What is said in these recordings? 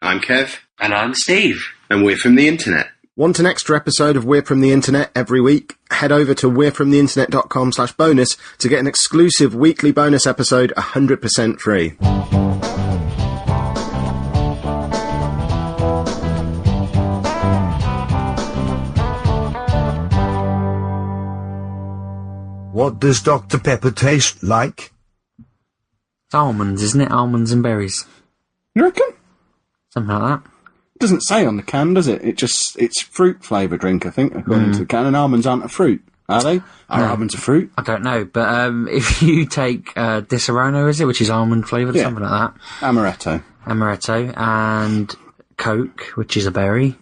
I'm Kev. And I'm Steve. And we're from the internet. Want an extra episode of We're From the Internet every week? Head over to we'refromtheinternet.com/bonus to get an exclusive weekly bonus episode 100% free. What does Dr. Pepper taste like? It's almonds, isn't it? Almonds and berries. You reckon? Something like that. It doesn't say on the can, does it? It's fruit flavour drink, I think, according to the can. And almonds aren't a fruit, are they? Are almonds a fruit? I don't know, but if you take Disaronno, is it, which is almond flavoured, or something like that? Amaretto, and Coke, which is a berry.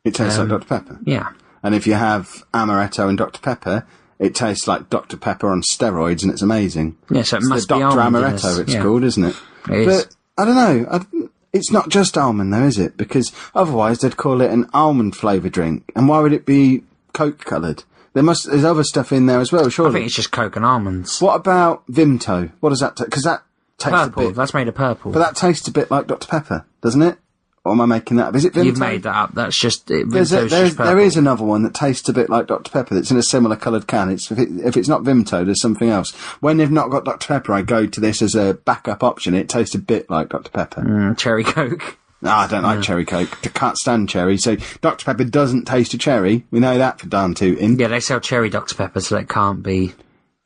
It tastes like Dr. Pepper. Yeah. And if you have Amaretto and Dr. Pepper, it tastes like Dr. Pepper on steroids, and it's amazing. Yeah, so it must be Dr. almond Amaretto, it's called, isn't it? It is. But I don't know. It's not just almond, though, is it? Because otherwise they'd call it an almond flavoured drink. And why would it be Coke coloured? There's other stuff in there as well, surely. I think it's just Coke and almonds. What about Vimto? What does that taste? Because that tastes purple. a bit... That's made of purple. But that tastes a bit like Dr. Pepper, doesn't it? Or am I making that up? Is it Vimto? You've made that up. That's just... There is another one that tastes a bit like Dr. Pepper that's in a similar coloured can. If it's not Vimto, there's something else. When they've not got Dr. Pepper, I go to this as a backup option. It tastes a bit like Dr. Pepper. Cherry Coke. No, I don't like cherry Coke. I can't stand cherry. So Dr. Pepper doesn't taste of cherry. We know that for darn tooting. Yeah, they sell cherry Dr. Pepper, so it can't be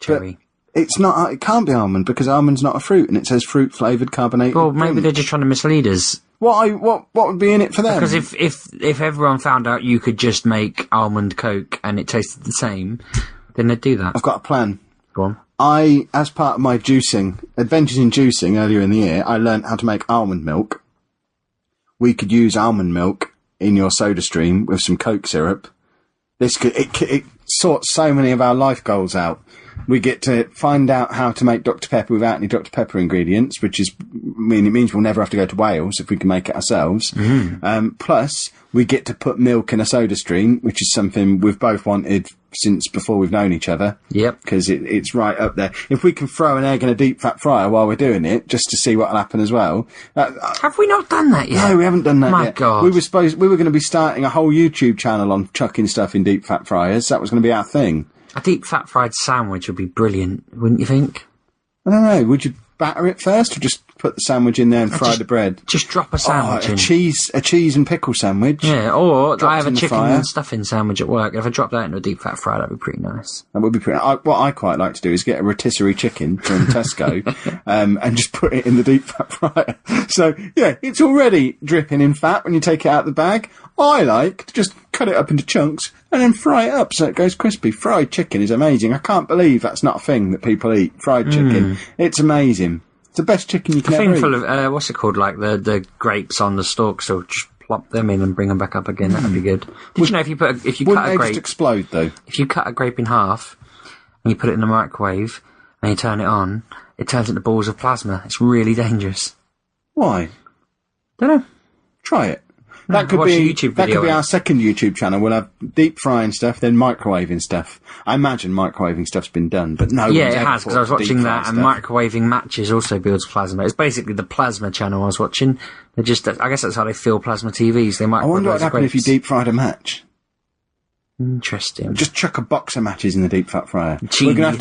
cherry. But it's not. It can't be almond because almond's not a fruit, and it says fruit flavoured carbonated. Well, maybe they're just trying to mislead us. What would be in it for them? Because if everyone found out you could just make almond Coke and it tasted the same, then they'd do that. I've got a plan. Go on. As part of my adventures in juicing earlier in the year, I learnt how to make almond milk. We could use almond milk in your soda stream with some Coke syrup. It sorts so many of our life goals out. We get to find out how to make Dr. Pepper without any Dr. Pepper ingredients, it means we'll never have to go to Wales if we can make it ourselves. Plus, we get to put milk in a soda stream, which is something we've both wanted since before we've known each other. Yep. Because it's right up there. If we can throw an egg in a deep fat fryer while we're doing it, just to see what'll happen as well. Have we not done that yet? No, we haven't done that yet. My God. We were going to be starting a whole YouTube channel on chucking stuff in deep fat fryers. That was going to be our thing. A deep fat fried sandwich would be brilliant, wouldn't you think? I don't know. Would you batter it first, or just put the sandwich in there and fry the bread? Just drop a sandwich in. A cheese and pickle sandwich. Yeah, or I have a in the chicken fryer. and stuffing sandwich at work. If I drop that into a deep fat fry, that'd be pretty nice. That would be pretty. What I quite like to do is get a rotisserie chicken from Tesco, and just put it in the deep fat fryer. So yeah, it's already dripping in fat when you take it out of the bag. I like to just cut it up into chunks and then fry it up so it goes crispy. Fried chicken is amazing. I can't believe that's not a thing that people eat. Fried chicken. It's amazing. It's the best chicken you can ever eat. A thing full of, what's it called, like the grapes on the stalk, so just plop them in and bring them back up again. That'd be good. Did you know if you cut a grape... just explode, though? If you cut a grape in half and you put it in the microwave and you turn it on, it turns into balls of plasma. It's really dangerous. Why? Don't know. Try it. That could be our second YouTube channel. We'll have deep frying stuff, then microwaving stuff. I imagine microwaving stuff's been done, but no. Yeah, it has, because I was watching that, and microwaving matches also builds plasma. It's basically the plasma channel I was watching. I guess that's how they fill plasma TVs. They I wonder what would happen if you deep fried a match. Interesting. Just chuck a box of matches in the deep fat fryer. We're gonna have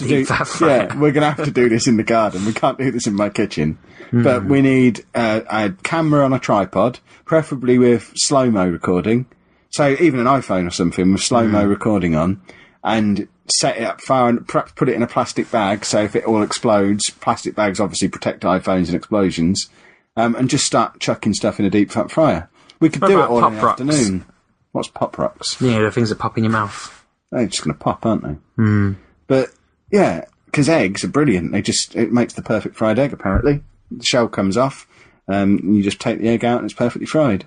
to do this in the garden. We can't do this in my kitchen. But we need a camera on a tripod, preferably with slow-mo recording. So even an iPhone or something with slow-mo recording on, and set it up far and perhaps put it in a plastic bag, so if it all explodes, plastic bags obviously protect iPhones and explosions, and just start chucking stuff in a deep fat fryer. We could do it all in the afternoon. What's Pop Rocks? Yeah, the things that pop in your mouth. They're just going to pop, aren't they? But, yeah, because eggs are brilliant. It makes the perfect fried egg, apparently. The shell comes off, you just take the egg out and it's perfectly fried.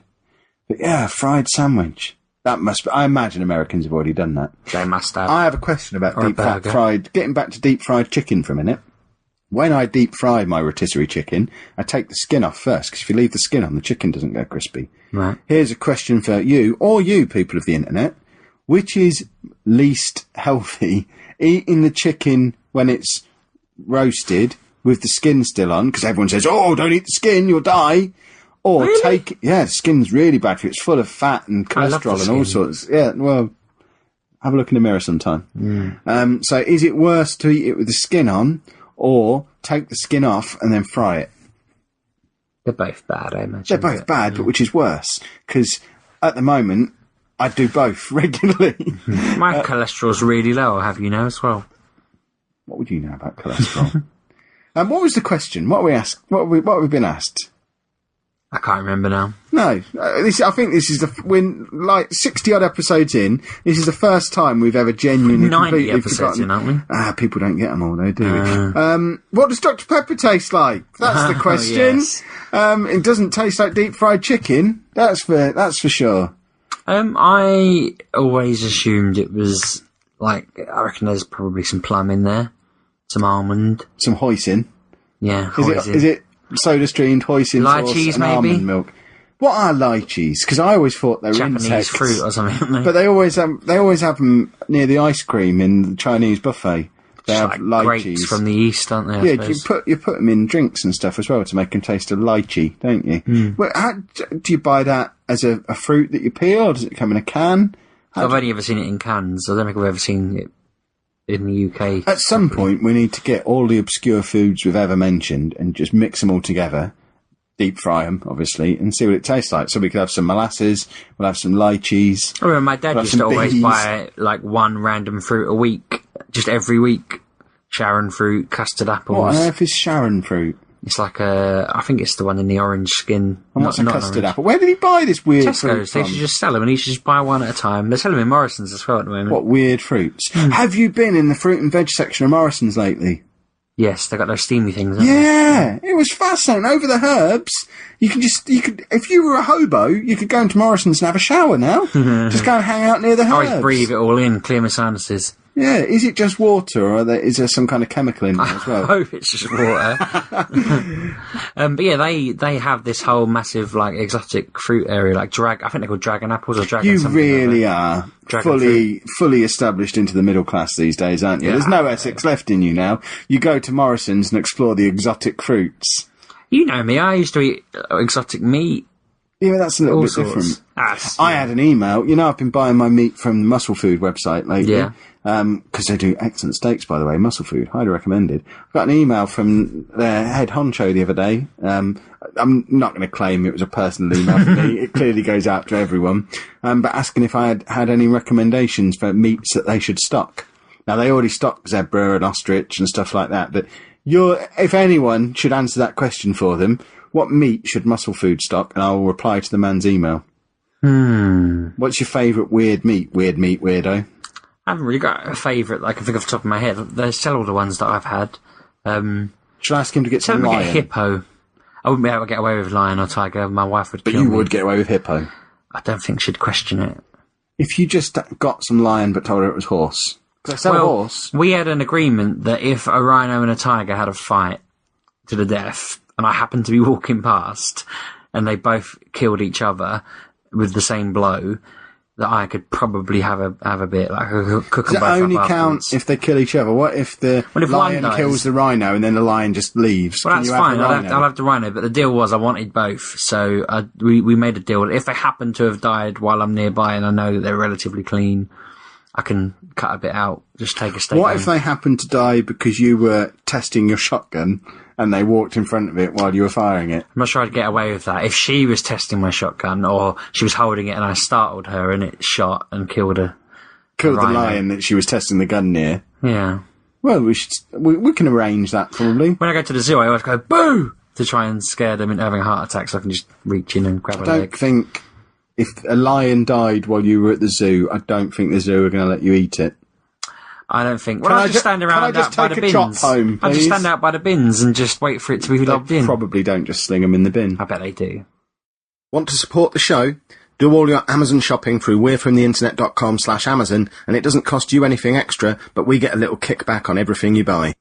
But yeah, fried sandwich. I imagine Americans have already done that. They must have. I have a question about deep fat fried, getting back to deep fried chicken for a minute. When I deep fry my rotisserie chicken, I take the skin off first, because if you leave the skin on, the chicken doesn't go crispy. Right. Here's a question for you, or you people of the internet. Which is least healthy? Eating the chicken when it's roasted with the skin still on, because everyone says, oh, don't eat the skin, you'll die. Or Really? the skin's really bad for you. It's full of fat and I love the cholesterol and all skin. sorts. Yeah, well, have a look in the mirror sometime. So is it worse to eat it with the skin on, or take the skin off and then fry it? They're both bad, I imagine. They're both bad, but which is worse? Because at the moment, I do both regularly. My cholesterol's really low, I'll have you know, as well. What would you know about cholesterol? What was the question? What have we been asked? I can't remember now. No, I think this is when 60 odd episodes in. This is the first time we've ever genuinely 90 completely episodes forgotten. in, aren't we? People don't get them all, though, do we? What does Dr Pepper taste like? That's the question. Yes. It doesn't taste like deep fried chicken. That's for sure. I always assumed it was I reckon there's probably some plum in there, some almond. Some hoisin. Yeah, Is it soda streamed hoisin sauce Lychees, and maybe? almond milk? What are lychees? Because I always thought they were Japanese insects. fruit or something? Aren't But they always have them near the ice cream in the Chinese buffet. They have like lychees grapes from the east, aren't they? I Yeah, suppose? you put them in drinks and stuff as well to make them taste of lychee, don't you? Well, do you buy that as a fruit that you peel, or does it come in a can? I've only ever seen it in cans. I don't think I've ever seen it in the UK. At some point, we need to get all the obscure foods we've ever mentioned and just mix them all together, deep fry them, obviously, and see what it tastes like. So we could have some molasses, we'll have some lychees. I remember my dad We'll have used to some always bees. buy one random fruit a week, just every week. Sharon fruit, custard apples. What on earth is Sharon fruit? It's I think it's the one in the orange skin. And what's a not custard orange. apple? Where did he buy this weird fruit Tesco's, they from? should just sell them, and he should just buy one at a time. They sell them in Morrison's as well at the moment. What weird fruits? Have you been in the fruit and veg section of Morrison's lately? Yes, they got those steamy things, haven't they? Yeah, it was fascinating. Over the herbs, you could if you were a hobo, you could go into Morrison's and have a shower now. Just go and hang out near the I herbs. always breathe it all in, clear my sinuses. Yeah, is it just water, or is there some kind of chemical in there as I well? hope it's just water. But yeah, they have this whole massive exotic fruit area, I think they're called dragon apples or dragon. You something really like are Dragon fully established into the middle class these days, aren't you? Yeah. There's no Essex left in you now. You go to Morrison's and explore the exotic fruits. that. You know me, I used to eat exotic meat. Yeah, that's a little All bit sorts. different. Ah, I had an email. I've been buying my meat from the Muscle Food website lately. Yeah. Because they do excellent steaks, by the way. Muscle Food, highly recommended. I got an email from their head honcho the other day. I'm not going to claim it was a personal email for me. It clearly goes out to everyone. But asking if I had any recommendations for meats that they should stock. Now, they already stock zebra and ostrich and stuff like that. But if anyone should answer that question for them, what meat should Muscle Food stock? And I will reply to the man's email. What's your favourite weird meat, weirdo? I haven't really got a favourite I can think off the top of my head. They sell all the ones that I've had. Should I ask him to get Tell some them to get lion? a hippo. I wouldn't be able to get away with lion or tiger. My wife would But kill you me. would get away with hippo. I don't think she'd question it. If you just got some lion but told her it was horse. Because I sell horse. We had an agreement that if a rhino and a tiger had a fight to the death, and I happened to be walking past, and they both killed each other with the same blow, that I could probably have a bit, cook Does them it both only up count afterwards. if they kill each other? What if the Well, if lion one dies- kills the rhino and then the lion just leaves? Well, Can that's you have fine. the I'll rhino? have the rhino, but the deal was I wanted both. So we made a deal. If they happen to have died while I'm nearby and I know that they're relatively clean, I can cut a bit out, just take a steak What home. if they happened to die because you were testing your shotgun and they walked in front of it while you were firing it? I'm not sure I'd get away with that. If she was testing my shotgun or she was holding it and I startled her and it shot and killed her. Killed the rhino. lion that she was testing the gun near. Yeah. Well, we can arrange that probably. When I go to the zoo, I always go, boo! To try and scare them into having a heart attack so I can just reach in and grab a I don't leg. think if a lion died while you were at the zoo, I don't think the zoo are going to let you eat it. I don't think. Well, Can I I'll just ju- stand can I around just out by take the a chop bins. home, I'll just please? stand out by the bins and just wait for it to be lobbed in. Probably don't just sling them in the bin. I bet they do. Want to support the show? Do all your Amazon shopping through we'refromtheinternet.com/Amazon, and it doesn't cost you anything extra, but we get a little kickback on everything you buy.